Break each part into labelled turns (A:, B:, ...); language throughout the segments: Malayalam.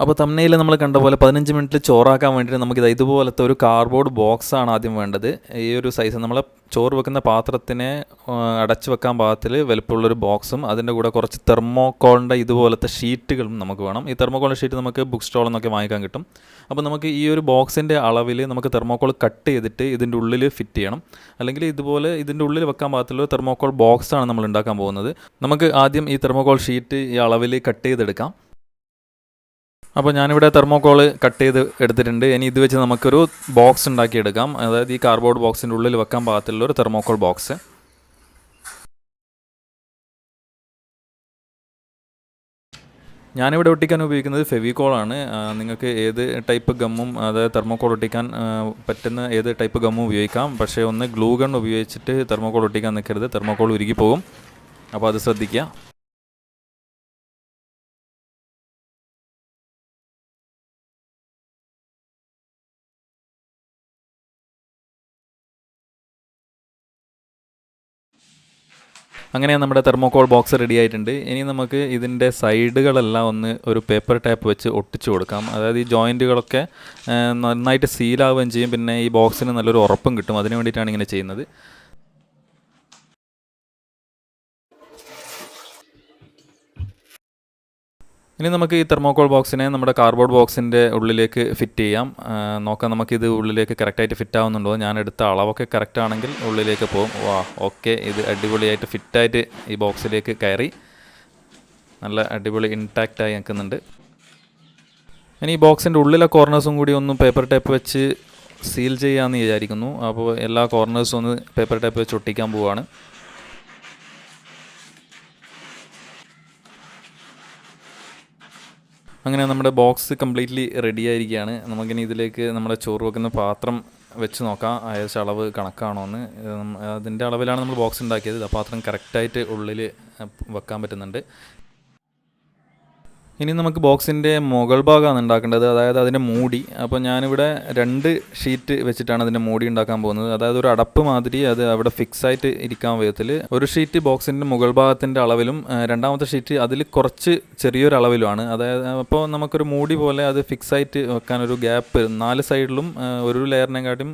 A: അപ്പോൾ തമ്മിൽ നമ്മൾ കണ്ട പോലെ 15 മിനിറ്റിൽ ചോറാക്കാൻ വേണ്ടിയിട്ട് നമുക്കിത് ഇതുപോലത്തെ ഒരു കാർഡ്ബോർഡ് ബോക്സാണ് ആദ്യം വേണ്ടത്. ഈ ഒരു സൈസ് നമ്മൾ ചോറ് വെക്കുന്ന പാത്രത്തിനെ അടച്ചു വെക്കാൻ പാകത്തിൽ വലുപ്പമുള്ളൊരു ബോക്സും അതിൻ്റെ കൂടെ കുറച്ച് തെർമോക്കോളിൻ്റെ ഇതുപോലത്തെ ഷീറ്റുകളും നമുക്ക് വേണം. ഈ തെർമോക്കോളിൻ്റെ ഷീറ്റ് നമുക്ക് ബുക്ക് സ്റ്റോളിൽ നിന്നൊക്കെ വാങ്ങിക്കാൻ കിട്ടും. അപ്പോൾ നമുക്ക് ഈ ഒരു ബോക്സിൻ്റെ അളവിൽ നമുക്ക് തെർമോക്കോൾ കട്ട് ചെയ്തിട്ട് ഇതിൻ്റെ ഉള്ളിൽ ഫിറ്റ് ചെയ്യണം. അല്ലെങ്കിൽ ഇതുപോലെ ഇതിൻ്റെ ഉള്ളിൽ വെക്കാൻ പാകത്തിലുള്ള തെർമോക്കോൾ ബോക്സാണ് നമ്മൾ ഉണ്ടാക്കാൻ പോകുന്നത്. നമുക്ക് ആദ്യം ഈ തെർമോക്കോൾ ഷീറ്റ് ഈ അളവിൽ കട്ട് ചെയ്തെടുക്കാം. അപ്പോൾ ഞാനിവിടെ തെർമോക്കോൾ കട്ട് ചെയ്ത് എടുത്തിട്ടുണ്ട്. ഇനി ഇത് വെച്ച് നമുക്കൊരു ബോക്സ് ഉണ്ടാക്കിയെടുക്കാം. അതായത് ഈ കാർഡ്ബോർഡ് ബോക്സിൻ്റെ ഉള്ളിൽ വെക്കാൻ പാകത്തിലുള്ള ഒരു തെർമോക്കോൾ ബോക്സ്. ഞാനിവിടെ ഒട്ടിക്കാൻ ഉപയോഗിക്കുന്നത് ഫെവിക്കോളാണ്. നിങ്ങൾക്ക് ഏത് ടൈപ്പ് ഗമ്മും, അതായത് തെർമോക്കോൾ ഒട്ടിക്കാൻ പറ്റുന്ന ഏത് ടൈപ്പ് ഗമ്മും ഉപയോഗിക്കാം. പക്ഷേ ഒന്ന് ഗ്ലൂ ഗൺ ഉപയോഗിച്ചിട്ട് തെർമോക്കോൾ ഒട്ടിക്കാൻ നിൽക്കരുത്, തെർമോക്കോൾ ഉരുകി പോകും. അപ്പോൾ അത് ശ്രദ്ധിക്കുക. അങ്ങനെ നമ്മുടെ തെർമോക്കോൾ ബോക്സ് റെഡി ആയിട്ടുണ്ട്. ഇനി നമുക്ക് ഇതിൻ്റെ സൈഡുകളെല്ലാം ഒന്ന് ഒരു പേപ്പർ ടാപ്പ് വെച്ച് ഒട്ടിച്ചു കൊടുക്കാം. അതായത് ഈ ജോയിൻറ്റുകളൊക്കെ നന്നായിട്ട് സീലാവുകയും ചെയ്യും. പിന്നെ ഈ ബോക്സിന് നല്ലൊരു ഉറപ്പും കിട്ടും. അതിന് വേണ്ടിയിട്ടാണ് ഇങ്ങനെ ചെയ്യുന്നത്. ഇനി നമുക്ക് ഈ തെർമോക്കോൾ ബോക്സിനെ നമ്മുടെ കാർഡ്ബോർഡ് ബോക്സിൻ്റെ ഉള്ളിലേക്ക് ഫിറ്റ് ചെയ്യാം. നോക്കാം നമുക്കിത് ഉള്ളിലേക്ക് കറക്റ്റായിട്ട് ഫിറ്റ് ആവുന്നുണ്ടോ. ഞാൻ എടുത്ത അളവൊക്കെ കറക്റ്റ് ആണെങ്കിൽ ഉള്ളിലേക്ക് പോകും. ഓക്കെ, ഇത് അടിപൊളിയായിട്ട് ഫിറ്റായിട്ട് ഈ ബോക്സിലേക്ക് കയറി നല്ല അടിപൊളി ഇൻടാക്റ്റായി നിൽക്കുന്നുണ്ട്. ഇനി ഈ ബോക്സിൻ്റെ ഉള്ളിലെ കോർണേഴ്സും കൂടി ഒന്ന് പേപ്പർ ടേപ്പ് വെച്ച് സീൽ ചെയ്യാമെന്ന് വിചാരിക്കുന്നു. അപ്പോൾ എല്ലാ കോർണേഴ്സും ഒന്ന് പേപ്പർ ടേപ്പ് വെച്ച് ഒട്ടിക്കാൻ പോവുകയാണ്. അങ്ങനെ നമ്മുടെ ബോക്സ് കംപ്ലീറ്റ്ലി റെഡി ആയിരിക്കുകയാണ്. നമുക്കിനി ഇതിലേക്ക് നമ്മുടെ ചോറ് വെക്കുന്ന പാത്രം വെച്ച് നോക്കാം, ഏകദേശം അളവ് കണക്കാണോ എന്ന്. അതിൻ്റെ അളവിലാണ് നമ്മൾ ബോക്സ് ഉണ്ടാക്കിയത്. ആ പാത്രം കറക്റ്റായിട്ട് ഉള്ളിൽ വെക്കാൻ പറ്റുന്നുണ്ട്. ഇനി നമുക്ക് ബോക്സിൻ്റെ മുകൾ ഭാഗമാണ് ഉണ്ടാക്കേണ്ടത്, അതായത് അതിൻ്റെ മൂടി. അപ്പോൾ ഞാനിവിടെ 2 ഷീറ്റ് വെച്ചിട്ടാണ് അതിൻ്റെ മൂടി ഉണ്ടാക്കാൻ പോകുന്നത്. അതായത് ഒരു അടപ്പ് മാതിരി അത് അവിടെ ഫിക്സ് ആയിട്ട് ഇരിക്കാൻ വിധത്തിൽ ഒരു ഷീറ്റ് ബോക്സിൻ്റെ മുകൾ ഭാഗത്തിൻ്റെ അളവിലും രണ്ടാമത്തെ ഷീറ്റ് അതിൽ കുറച്ച് ചെറിയൊരു അളവിലുമാണ്. അതായത് അപ്പോൾ നമുക്കൊരു മൂടി പോലെ അത് ഫിക്സ് ആയിട്ട് വെക്കാനൊരു ഗ്യാപ്പ് 4 സൈഡിലും ഒരു ലെയറിനെക്കാട്ടും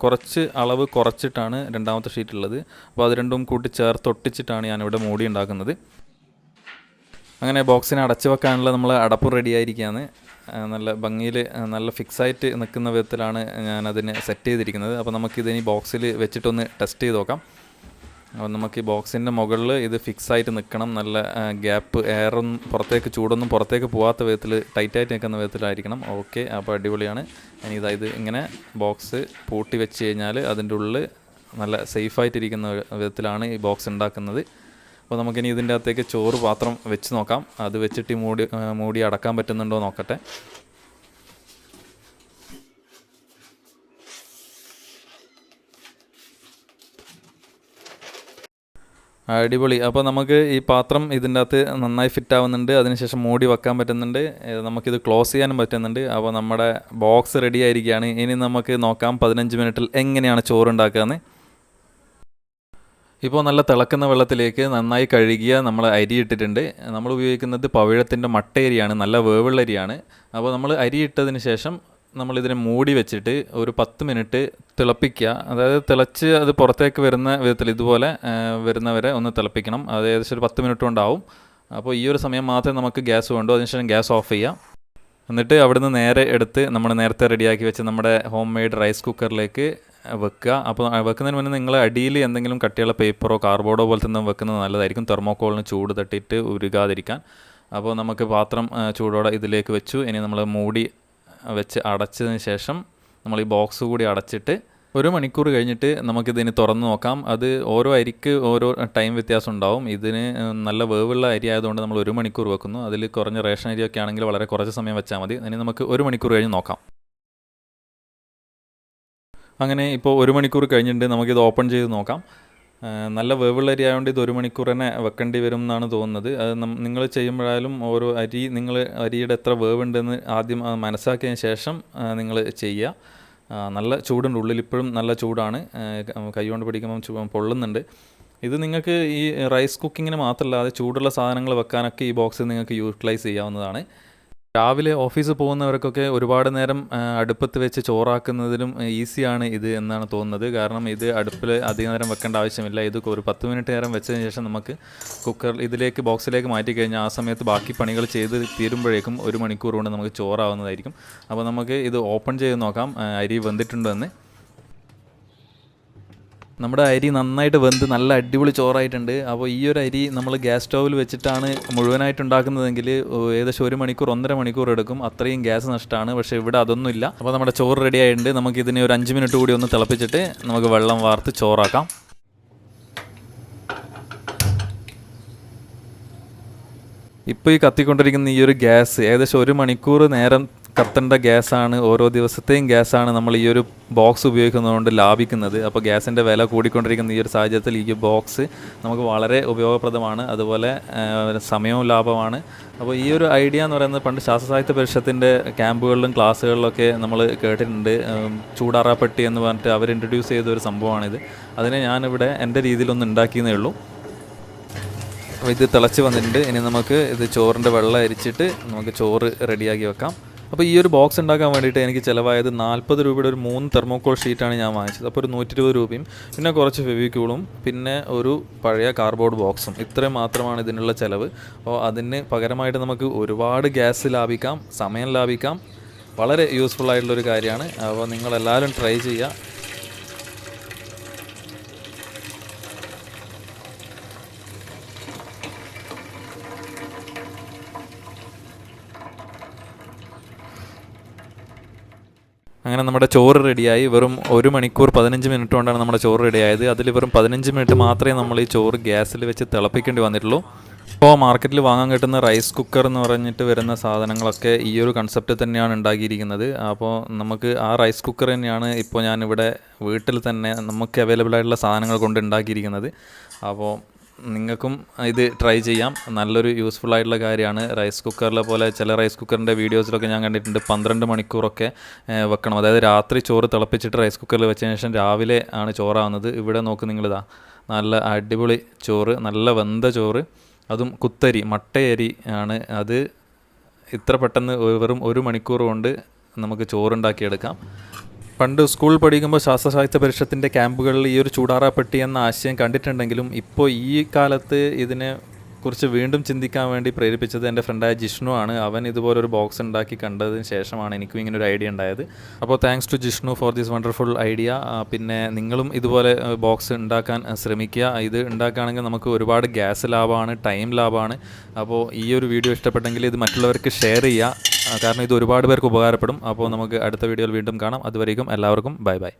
A: കുറച്ച് അളവ് കുറച്ചിട്ടാണ് രണ്ടാമത്തെ ഷീറ്റ് ഉള്ളത്. അപ്പോൾ അത് രണ്ടും കൂട്ടി ചേർത്ത് ഒട്ടിച്ചിട്ടാണ് ഞാനിവിടെ മൂടി ഉണ്ടാക്കുന്നത്. അങ്ങനെ ബോക്സിനെ അടച്ചു വെക്കാനുള്ള നമ്മൾ അടപ്പ് റെഡി ആയിരിക്കുകയാണ്. നല്ല ഭംഗിയിൽ നല്ല ഫിക്സായിട്ട് നിൽക്കുന്ന വിധത്തിലാണ് ഞാനതിനെ സെറ്റ് ചെയ്തിരിക്കുന്നത്. അപ്പോൾ നമുക്കിതിനി ബോക്സിൽ വെച്ചിട്ടൊന്ന് ടെസ്റ്റ് ചെയ്ത് നോക്കാം. അപ്പോൾ നമുക്ക് ഈ ബോക്സിൻ്റെ മുകളിൽ ഇത് ഫിക്സായിട്ട് നിൽക്കണം. നല്ല ഗ്യാപ്പ്, എയറൊന്നും പുറത്തേക്ക്, ചൂടൊന്നും പുറത്തേക്ക് പോകാത്ത വിധത്തിൽ ടൈറ്റായിട്ട് നിൽക്കുന്ന വിധത്തിലായിരിക്കണം. ഓക്കെ, അപ്പോൾ അടിപൊളിയാണ്. ഇനി ഇത് ഇങ്ങനെ ബോക്സ് പൂട്ടി വെച്ച് കഴിഞ്ഞാൽ അതിൻ്റെ ഉള്ളിൽ നല്ല സേഫായിട്ടിരിക്കുന്ന വിധത്തിലാണ് ഈ ബോക്സ് ഉണ്ടാക്കുന്നത്. അപ്പോൾ നമുക്കിനി ഇതിൻ്റെ അകത്തേക്ക് ചോറ് പാത്രം വെച്ച് നോക്കാം. അത് വെച്ചിട്ട് മൂടി അടക്കാൻ പറ്റുന്നുണ്ടോ നോക്കട്ടെ. അടിപൊളി. അപ്പോൾ നമുക്ക് ഈ പാത്രം ഇതിൻ്റെ അകത്ത് നന്നായി ഫിറ്റ് ആവുന്നുണ്ട്. അതിനുശേഷം മൂടി വെക്കാൻ പറ്റുന്നുണ്ട്. നമുക്കിത് ക്ലോസ് ചെയ്യാനും പറ്റുന്നുണ്ട്. അപ്പോൾ നമ്മുടെ ബോക്സ് റെഡി ആയിരിക്കുകയാണ്. ഇനി നമുക്ക് നോക്കാം 15 മിനിറ്റിൽ എങ്ങനെയാണ് ചോറ് ഉണ്ടാക്കുകയെന്ന്. ഇപ്പോൾ നല്ല തിളക്കുന്ന വെള്ളത്തിലേക്ക് നന്നായി കഴുകിയ നമ്മൾ അരി ഇട്ടിട്ടുണ്ട്. നമ്മൾ ഉപയോഗിക്കുന്നത് പവിഴത്തിൻ്റെ മട്ടയരിയാണ്, നല്ല വേവുള്ള അരിയാണ്. അപ്പോൾ നമ്മൾ അരി ഇട്ടതിന് ശേഷം നമ്മളിതിനെ മൂടി വെച്ചിട്ട് ഒരു 10 മിനിറ്റ് തിളപ്പിക്കുക. അതായത് തിളച്ച് അത് പുറത്തേക്ക് വരുന്ന വിധത്തിൽ ഇതുപോലെ വരുന്നവരെ ഒന്ന് തിളപ്പിക്കണം. അത് ഏകദേശം ഒരു 10 മിനിറ്റ് കൊണ്ടാവും. അപ്പോൾ ഈ ഒരു സമയം മാത്രമേ നമുക്ക് ഗ്യാസ് വേണ്ടൂ. അതിനുശേഷം ഗ്യാസ് ഓഫ് ചെയ്യാം. എന്നിട്ട് അവിടുന്ന് നേരെ എടുത്ത് നമ്മൾ നേരത്തെ റെഡിയാക്കി വെച്ച് നമ്മുടെ ഹോം മെയ്ഡ് റൈസ് കുക്കറിലേക്ക് വെക്കുക. അപ്പോൾ വെക്കുന്നതിന് മുന്നേ നിങ്ങൾ അടിയിൽ എന്തെങ്കിലും കട്ടിയുള്ള പേപ്പറോ കാർഡ്ബോർഡോ പോലത്തെ എന്തെങ്കിലും വെക്കുന്നത് നല്ലതായിരിക്കും, തെർമോക്കോളിന് ചൂട് തട്ടിയിട്ട് ഉരുകാതിരിക്കാൻ. അപ്പോൾ നമുക്ക് പാത്രം ചൂടോടെ ഇതിലേക്ക് വെച്ചു. ഇനി നമ്മൾ മൂടി വെച്ച് അടച്ചതിന് ശേഷം നമ്മൾ ഈ ബോക്സ് കൂടി അടച്ചിട്ട് 1 മണിക്കൂർ കഴിഞ്ഞിട്ട് നമുക്കിതിന് തുറന്ന് നോക്കാം. അത് ഓരോ അരിക്ക് ഓരോ ടൈം വ്യത്യാസം ഉണ്ടാവും. ഇതിന് നല്ല വേവുള്ള അരി ആയതുകൊണ്ട് നമ്മൾ 1 മണിക്കൂർ വെക്കുന്നു. അതിൽ കുറഞ്ഞ റേഷൻ അരിയൊക്കെ ആണെങ്കിൽ വളരെ കുറച്ച് സമയം വെച്ചാൽ മതി. ഇനി നമുക്ക് 1 മണിക്കൂർ കഴിഞ്ഞ് നോക്കാം. അങ്ങനെ ഇപ്പോൾ 1 മണിക്കൂർ കഴിഞ്ഞിട്ടുണ്ട്. നമുക്കിത് ഓപ്പൺ ചെയ്ത് നോക്കാം. നല്ല വേവുള്ള അരി ആയതുകൊണ്ട് ഇത് 1 മണിക്കൂർ തന്നെ വെക്കേണ്ടി വരും എന്നാണ് തോന്നുന്നത്. അത് നിങ്ങൾ ചെയ്യുമ്പോഴായാലും ഓരോ നിങ്ങൾ അരിയുടെ എത്ര വേവുണ്ടെന്ന് ആദ്യം മനസ്സിലാക്കിയതിന് ശേഷം നിങ്ങൾ ചെയ്യുക. നല്ല ചൂടുണ്ട്, ഉള്ളിൽ ഇപ്പോഴും നല്ല ചൂടാണ്. കൈ കൊണ്ട് പിടിക്കുമ്പം പൊള്ളുന്നുണ്ട്. ഇത് നിങ്ങൾക്ക് ഈ റൈസ് കുക്കിങ്ങിന് മാത്രമല്ല, അത് ചൂടുള്ള സാധനങ്ങൾ വെക്കാനൊക്കെ ഈ ബോക്സ് നിങ്ങൾക്ക് യൂട്ടിലൈസ് ചെയ്യാവുന്നതാണ്. രാവിലെ ഓഫീസിൽ പോകുന്നവർക്കൊക്കെ ഒരുപാട് നേരം അടുപ്പത്ത് വെച്ച് ചോറാക്കുന്നതിലും ഈസിയാണ് ഇത് എന്നാണ് തോന്നുന്നത്. കാരണം ഇത് അടുപ്പിൽ അധികം നേരം വെക്കേണ്ട ആവശ്യമില്ല. ഇത് ഒരു 10 മിനിറ്റ് നേരം വെച്ചതിന് ശേഷം നമുക്ക് ഇതിലേക്ക് ബോക്സിലേക്ക് മാറ്റി കഴിഞ്ഞാൽ ആ സമയത്ത് ബാക്കി പണികൾ ചെയ്ത് തീരുമ്പോഴേക്കും 1 മണിക്കൂർ കൊണ്ട് നമുക്ക് ചോറാവുന്നതായിരിക്കും. അപ്പോൾ നമുക്ക് ഇത് ഓപ്പൺ ചെയ്ത് നോക്കാം അരി വെന്തിട്ടുണ്ടോ എന്ന്. നമ്മുടെ അരി നന്നായിട്ട് വെന്ത് നല്ല അടിപൊളി ചോറായിട്ടുണ്ട്. അപ്പോൾ ഈ ഒരു അരി നമ്മൾ ഗ്യാസ് സ്റ്റൗവിൽ വെച്ചിട്ടാണ് മുഴുവനായിട്ട് ഉണ്ടാക്കുന്നതെങ്കിൽ ഏകദേശം 1 മണിക്കൂർ 1.5 മണിക്കൂർ എടുക്കും. അത്രയും ഗ്യാസ് നഷ്ടമാണ്. പക്ഷേ ഇവിടെ അതൊന്നുമില്ല. അപ്പോൾ നമ്മുടെ ചോറ് റെഡി ആയിട്ടുണ്ട്. നമുക്ക് ഇതിനെ ഒരു 5 മിനിറ്റ് കൂടി ഒന്ന് തിളപ്പിച്ചിട്ട് നമുക്ക് വെള്ളം വാർത്ത് ചോറാക്കാം. ഇപ്പോൾ ഈ കത്തിക്കൊണ്ടിരിക്കുന്ന ഈ ഒരു ഗ്യാസ് ഏകദേശം 1 മണിക്കൂർ നേരം കത്തേണ്ട ഗ്യാസാണ്. ഓരോ ദിവസത്തെയും ഗ്യാസാണ് നമ്മൾ ഈ ഒരു ബോക്സ് ഉപയോഗിക്കുന്നതുകൊണ്ട് ലാഭിക്കുന്നത്. അപ്പോൾ ഗ്യാസിൻ്റെ വില കൂടിക്കൊണ്ടിരിക്കുന്ന ഈ ഒരു സാഹചര്യത്തിൽ ഈ ബോക്സ് നമുക്ക് വളരെ ഉപയോഗപ്രദമാണ്. അതുപോലെ സമയവും ലാഭമാണ്. അപ്പോൾ ഈ ഒരു ഐഡിയ എന്ന് പറയുന്നത് പണ്ട് ശാസ്ത്ര സാഹിത്യ പരിഷത്തിൻ്റെ ക്യാമ്പുകളിലും ക്ലാസ്സുകളിലൊക്കെ നമ്മൾ കേട്ടിട്ടുണ്ട്. ചൂടാറാപ്പെട്ടി എന്ന് പറഞ്ഞിട്ട് അവർ ഇൻട്രൊഡ്യൂസ് ചെയ്ത ഒരു സംഭവമാണിത്. അതിനെ ഞാനിവിടെ എൻ്റെ രീതിയിലൊന്ന് ഉണ്ടാക്കിയെന്നേ ഉള്ളൂ. അപ്പോൾ ഇത് തിളച്ച് വന്നിട്ടുണ്ട്. ഇനി നമുക്ക് ഇത് ചോറിൻ്റെ വെള്ളം അരിച്ചിട്ട് നമുക്ക് ചോറ് റെഡിയാക്കി വെക്കാം. അപ്പോൾ ഈ ഒരു ബോക്സ് ഉണ്ടാക്കാൻ വേണ്ടിയിട്ട് എനിക്ക് ചിലവായത് 40 രൂപയുടെ ഒരു 3 തെർമോക്കോൾ ഷീറ്റാണ് ഞാൻ വാങ്ങിച്ചത്. അപ്പോൾ ഒരു 120 രൂപയും പിന്നെ കുറച്ച് ഫെവിക്യൂളും പിന്നെ ഒരു പഴയ കാർഡ്ബോർഡ് ബോക്സും, ഇത്രയും മാത്രമാണ് ഇതിനുള്ള ചിലവ്. അപ്പോൾ അതിന് പകരമായിട്ട് നമുക്ക് ഒരുപാട് ഗ്യാസ് ലാഭിക്കാം, സമയം ലാഭിക്കാം. വളരെ യൂസ്ഫുൾ ആയിട്ടുള്ളൊരു കാര്യമാണ്. അപ്പോൾ നിങ്ങളെല്ലാവരും ട്രൈ ചെയ്യുക. അങ്ങനെ നമ്മുടെ ചോറ് റെഡിയായി. വെറും 1 മണിക്കൂർ 15 മിനിറ്റ് കൊണ്ടാണ് നമ്മുടെ ചോറ് റെഡിയായത്. അതിൽ വെറും 15 മിനിറ്റ് മാത്രമേ നമ്മൾ ഈ ചോറ് ഗ്യാസിൽ വെച്ച് തിളപ്പിക്കേണ്ടി വന്നിട്ടുള്ളൂ. ഇപ്പോൾ മാർക്കറ്റിൽ വാങ്ങാൻ കിട്ടുന്ന റൈസ് കുക്കർ എന്ന് പറഞ്ഞിട്ട് വരുന്ന സാധനങ്ങളൊക്കെ ഈ ഒരു കൺസെപ്റ്റ് തന്നെയാണ് ഉണ്ടാക്കിയിരിക്കുന്നത്. അപ്പോൾ നമുക്ക് ആ റൈസ് കുക്കർ തന്നെയാണ് ഇപ്പോൾ ഞാനിവിടെ വീട്ടിൽ തന്നെ നമുക്ക് അവൈലബിൾ ആയിട്ടുള്ള സാധനങ്ങൾ കൊണ്ട് ഉണ്ടാക്കിയിരിക്കുന്നത്. അപ്പോൾ നിങ്ങൾക്കും ഇത് ട്രൈ ചെയ്യാം. നല്ലൊരു യൂസ്ഫുൾ ആയിട്ടുള്ള കാര്യമാണ്. റൈസ് കുക്കറിലെ പോലെ ചില റൈസ് കുക്കറിൻ്റെ വീഡിയോസിലൊക്കെ ഞാൻ കണ്ടിട്ടുണ്ട് 12 മണിക്കൂറൊക്കെ വെക്കണം. അതായത് രാത്രി ചോറ് തിളപ്പിച്ചിട്ട് റൈസ് കുക്കറിൽ വെച്ചതിന് ശേഷം രാവിലെ ആണ് ചോറാവുന്നത്. ഇവിടെ നോക്ക് നിങ്ങളിതാ, നല്ല അടിപൊളി ചോറ്, നല്ല വെന്ത ചോറ്, അതും കുത്തരി മട്ടയരി ആണ്. അത് ഇത്ര പെട്ടെന്ന് വെറും 1 മണിക്കൂർ കൊണ്ട് നമുക്ക് ചോറുണ്ടാക്കിയെടുക്കാം. പണ്ട് സ്കൂൾ പഠിക്കുമ്പോൾ ശാസ്ത്ര സാഹിത്യ പരിഷത്തിൻ്റെ ക്യാമ്പുകളിൽ ഈ ഒരു ചൂടാറാപ്പെട്ടി എന്ന ആശയം കണ്ടിട്ടുണ്ടെങ്കിലും ഇപ്പോൾ ഈ കാലത്ത് ഇതിനെ കുറിച്ച് വീണ്ടും ചിന്തിക്കാൻ വേണ്ടി പ്രേരിപ്പിച്ചത് എൻ്റെ ഫ്രണ്ടായ ജിഷ്ണു ആണ്. അവൻ ഇതുപോലൊരു ബോക്സ് ഉണ്ടാക്കി കണ്ടതിന് ശേഷമാണ് എനിക്കും ഇങ്ങനെ ഒരു ഐഡിയ ഉണ്ടായത്. അപ്പോൾ thanks to Jishnu for this wonderful idea. പിന്നെ നിങ്ങളും ഇതുപോലെ ബോക്സ് ഉണ്ടാക്കാൻ ശ്രമിക്കുക. ഇത് ഉണ്ടാക്കുകയാണെങ്കിൽ നമുക്ക് ഒരുപാട് ഗ്യാസ് ലാഭമാണ്, ടൈം ലാഭമാണ്. അപ്പോൾ ഈ ഒരു വീഡിയോ ഇഷ്ടപ്പെട്ടെങ്കിൽ ഇത് മറ്റുള്ളവർക്ക് ഷെയർ ചെയ്യുക. കാരണം ഇത് ഒരുപാട് പേർക്ക് ഉപകാരപ്പെടും. അപ്പോൾ നമുക്ക് അടുത്ത വീഡിയോയിൽ വീണ്ടും കാണാം. അതുവരേക്കും എല്ലാവർക്കും ബൈ ബൈ.